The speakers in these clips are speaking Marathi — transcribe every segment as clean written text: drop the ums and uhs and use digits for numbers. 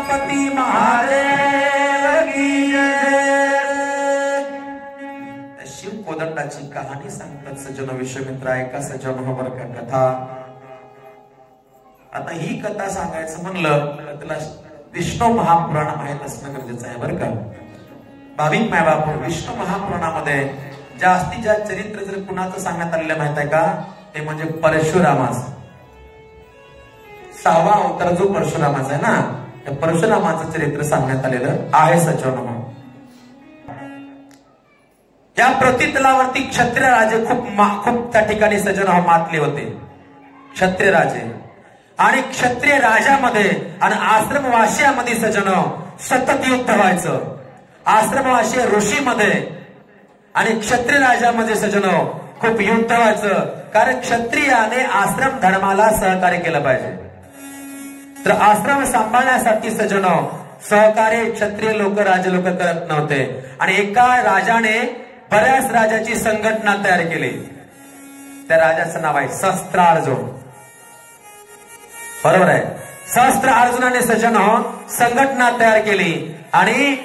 उमापती महादेव की जय। शिव कोदंडाची कहाणी सांगतात सज्जन विश्वमित्र, ऐका सज्जन हो बर का कथा। आता ही कथा सांगायचं म्हणलं तर त्याला विष्णू महापुराण माहित असणं गरजेचं आहे बरं का। भाविक माय बाप, विष्णू महापुराणामध्ये जास्तीत जास्त चरित्र जर कुणाचं सांगण्यात आलेलं माहित आहे का, ते म्हणजे परशुरामाचं। 6वा अवतार जो परशुरामाचा आहे ना, त्या परशुरामाचं चरित्र सांगण्यात आलेलं आहे सज्जन। या प्रतितलावरती क्षत्रिय राजे खूप त्या ठिकाणी सज्जन मातले होते, क्षत्रिय राजे। आणि क्षत्रिय राजामध्ये आणि आश्रमवासियामध्ये सज्जन सतत युद्ध व्हायचं। आश्रमवासी ऋषीमध्ये आणि क्षत्रिय राजामध्ये सज्जन खूप युद्ध व्हायचं, कारण क्षत्रियाने आश्रम धर्माला सहकार्य केलं पाहिजे। तर आश्रम सांभाळण्यासाठी सज्जन सहकार्य क्षत्रिय लोक राजे लोक करत नव्हते। आणि एका राजाने बऱ्याच राजाची संघटना तयार केली। त्या राजाचं नाव आहे सहस्त्रार्जुन, बरोबर आहे। सहस्त्रार्जुनाने सज्जन संघटना तयार केली आणि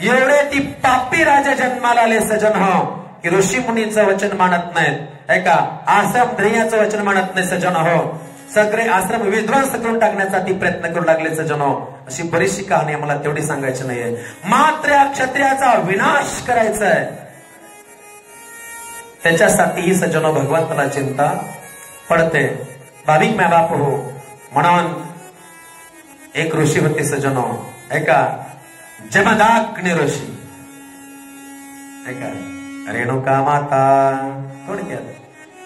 एवढे ती पापी राजा जन्माला आले सज्जन की ऋषी मुनींचं वचन मानत नाहीत, ऐका आश्रम ध्येयाचं वचन मानत नाही सज्जन सगळे आश्रम विध्वंस करून टाकण्यासाठी प्रयत्न करू लागले सज्जन। अशी बरीचशी कहाणी आम्हाला तेवढी सांगायची नाहीये, मात्र या क्षत्रियाचा विनाश करायचा आहे। त्याच्यासाठी ही सज्जन भगवंताला चिंता पडते। भाविक माय बाप हो, म्हणून एक ऋषी होते सज्जन, ऐका जमदाग्नी ऋषी, ऐका रेणुका माता, थोडक्यात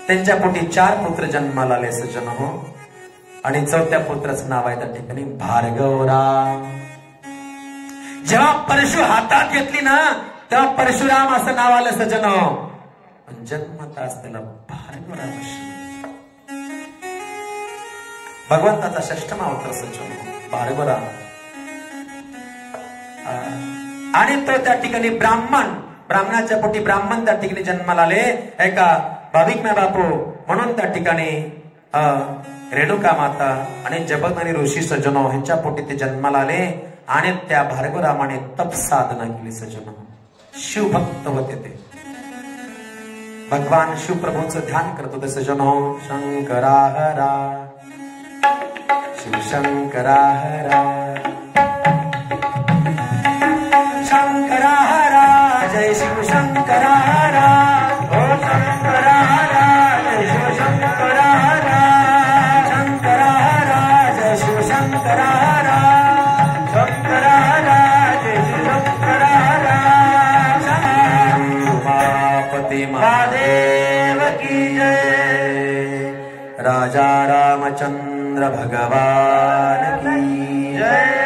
त्यांच्या पोटी 4 पुत्र जन्माला आले सज्जन हो। आणि 4थ्या पुत्राचं नाव आहे त्या ठिकाणी भार्गवराम। जेव्हा परशु हातात घेतली ना, तेव्हा परशुराम असं नाव आलं सज्जन, पण जन्मताच त्याला भार्गवराम भगवंताचा 6मा अवतार सज्जन भार्गवराम। आणि तो त्या ठिकाणी ब्राह्मणाच्या पोटी ब्राह्मण त्या ठिकाणी जन्माला आले, ऐका भाविक माय बापू। म्हणून त्या ठिकाणी रेणुका माता आणि जगन्नाथ ऋषी सज्जन ह्यांच्या पोटी ते जन्माला आले। आणि त्या भार्गवरामाने तप साधना केली सज्जन, शिवभक्त होते ते, भगवान शिवप्रभूंचं ध्यान करत होते सज्जन। शंकरा हरा शिव शंकरा हरा शंकरा हरा जय शिव शंकरा हरा, ओ शंकरा हरा जय शिव शंकरा हरा, शंकरा हरा जय शिव शंकरा हरा, शंकरा हरा जय शिव शंकरा हरा। उमापती महादेव की जय। राजा रामचंद्र भगवान की जय।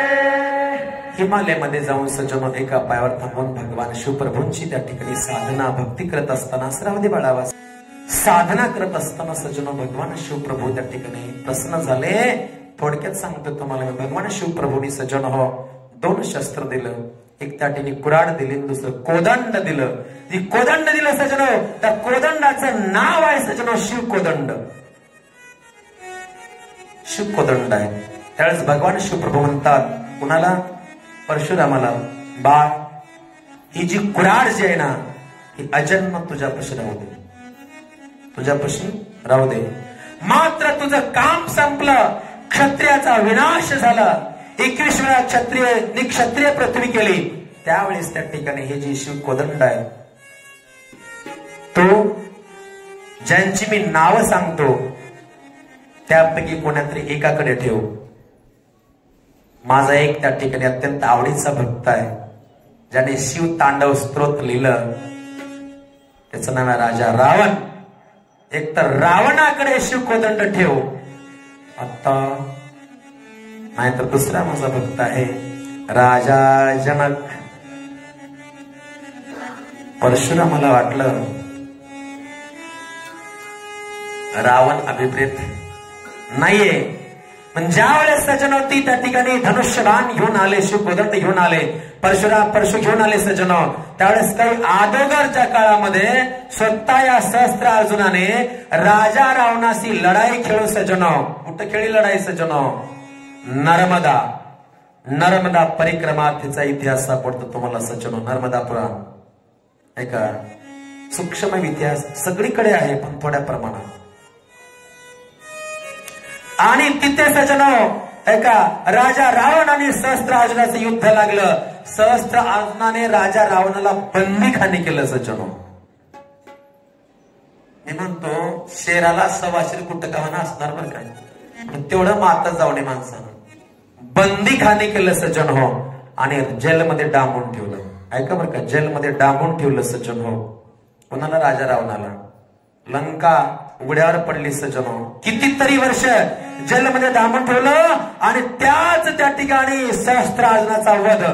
हिमालयामध्ये जाऊन सज्जन एका पायावर थांबून भगवान शिवप्रभूंची त्या ठिकाणी साधना भक्ती करत असताना, श्रावणी बाळावा साधना करत असताना सज्जन भगवान शिवप्रभू त्या ठिकाणी प्रसन्न झाले। थोडक्यात सांगतो तुम्हाला, भगवान शिवप्रभूंनी सज्जन 2 शस्त्र दिलं, एक त्या ठिकाणी कुऱ्हाड दिली, दुसरं कोदंड दिलं। ती कोदंड दिलं सज्जन, त्या कोदंडाचं नाव आहे सज्जन शिव कोदंड, शिव कोदंड आहे। त्यावेळेस भगवान शिवप्रभू म्हणतात कुणाला, परशुरामाला, बाळ ही जी कुऱ्हाड जी आहे ना, ही अजन्म तुझ्यापाशी राहू दे, तुझ्यापाशी राहू दे। मात्र तुझं काम संपलं, क्षत्रियाचा विनाश झाला। 21 वेळा क्षत्रिय पृथ्वी केली। त्यावेळेस त्या ठिकाणी हे जी शिव कोदंड आहे, तो ज्यांची मी नाव सांगतो त्यापैकी कोणातरी एकाकडे ठेव। माझा एक त्या ठिकाणी अत्यंत आवडीचा भक्त आहे, ज्याने शिव तांडव स्तोत्र लिहिलं, त्याचं नाव आहे राजा रावण। एक तर रावणाकडे शिव कोदंड ठेव आता, नाहीतर दुसरा माझा भक्त आहे राजा जनक। परशुरामाला वाटलं रावण अभिप्रेत नाहीये, पण ज्या वेळेस सज्जन होती त्या ठिकाणी धनुष्यबाण घेऊन आले, शिव कोदंड घेऊन आले, परशु घेऊन आले सज्जन। त्यावेळेस काही अगोदरच्या काळामध्ये स्वतः या सहस्त्रार्जुनाने राजा रावणाशी लढाई खेळू सज्जन। कुठं खेळी लढाई सज्जन, नर्मदा नर्मदा परिक्रमा तिचा इतिहास सापडतो तुम्हाला सज्जनो. नर्मदा पुराण ऐका, सूक्ष्म इतिहास सगळीकडे आहे पण थोड्या प्रमाणात. आणि तिथे सज्जनो ऐका, राजा रावण आणि सहस्त्रार्जुनाचं युद्ध लागलं. सहस्त्रार्जुनाने राजा रावणाला बंदीखाने केलं सज्जनो. मी म्हणतो शेराला सवाशीर कुठं गावाना असणार बरं काय, तेवढं माता जाऊ नये माणसानं. बंदीखाने केलं सज्जन हो. आणि जेलमध्ये डांबून ठेवलं. ऐका बरं का, जेलमध्ये डांबून ठेवलं सज्जन हो. कोणाला? राजा रावणाला. लंका उघड्यावर पडली सज्जन हो. कितीतरी वर्ष जेलमध्ये डांबून ठेवलं. आणि त्या ठिकाणी सहस्त्रार्जुनाचा वध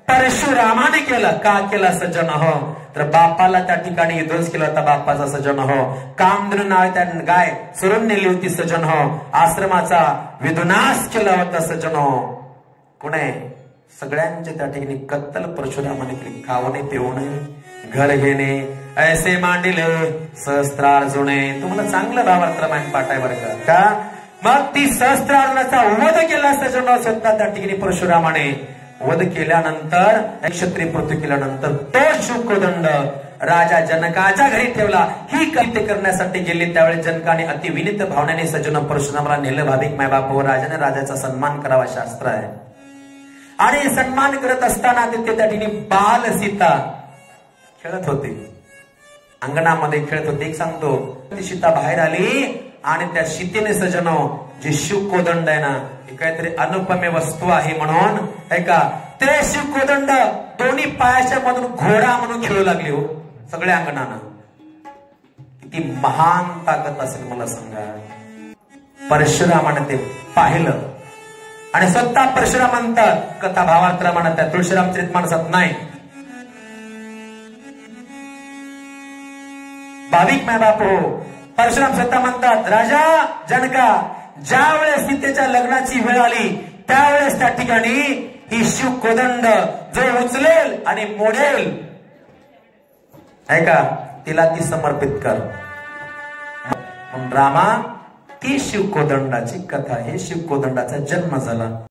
परशुरामाने केलं. का केला सज्जन हो? तर बापाला त्या ठिकाणी ध्वंस केला होता बापाचा सज्जन हो. कामधेनू नाव त्या गाय चोरून नेली होती सज्जन हो. आश्रमाचा विध्वंस केला होता सज्जन हो. कोणे? सगळ्यांचे त्या ठिकाणी कत्तल परशुरामाने केली. खावणे पिवणे घर घेणे ऐसे मांडिले सहस्त्रार्जुने. तुम्हाला चांगलं भावार्थ रामायण पाठ आहे बरं का. मग ती सहस्त्रार्जुनाचा वध केला सज्जन हो. स्वतः त्या ठिकाणी परशुरामाने वध केल्यानंतर क्षत्रिय पृथ्वी केल्यानंतर तो शुकदंड राजा जनकाच्या घरी ठेवला. ही कृत्य करण्यासाठी गेले त्यावेळी जनकाने अति विनीत भावनेने सज्जन परशुरामाला नेलं. भाविक मायबाप व राजाने राजाचा सन्मान करावा शास्त्र आहे. आणि सन्मान करत असताना तिथे त्या ठिकाणी बाल सीता खेळत होती. अंगणामध्ये खेळत होती. एक सांगतो, ती सीता बाहेर आली आणि त्या सीतेने सज्जनो जे शिवकोदंड आहे ना, काहीतरी अनुपमे वस्तू आहे म्हणून ऐका, ते शिवकोदंड दोन्ही पायाच्या मधून घोडा म्हणून खेळू लागली हो सगळ्या अंगणानं. किती महान ताकद असेल मला सांगा. परशुरामाने ते पाहिलं आणि स्वतः परशुराम म्हणतात, कथा भावार्थ म्हणत आहे, तुळशीरामचरित मानसात नाही. भाविक माय बाप हो, परशुराम स्वतः म्हणतात, राजा जनका ज्या वेळेस सीतेच्या लग्नाची वेळ आली त्यावेळेस त्या ठिकाणी ही शिव कोदंड जो उचलेल आणि मोडेल ऐका, तिला ती समर्पित कर. रामा ती शिव कोदंडाची कथा, हे शिव कोदंडाचा जन्म झाला.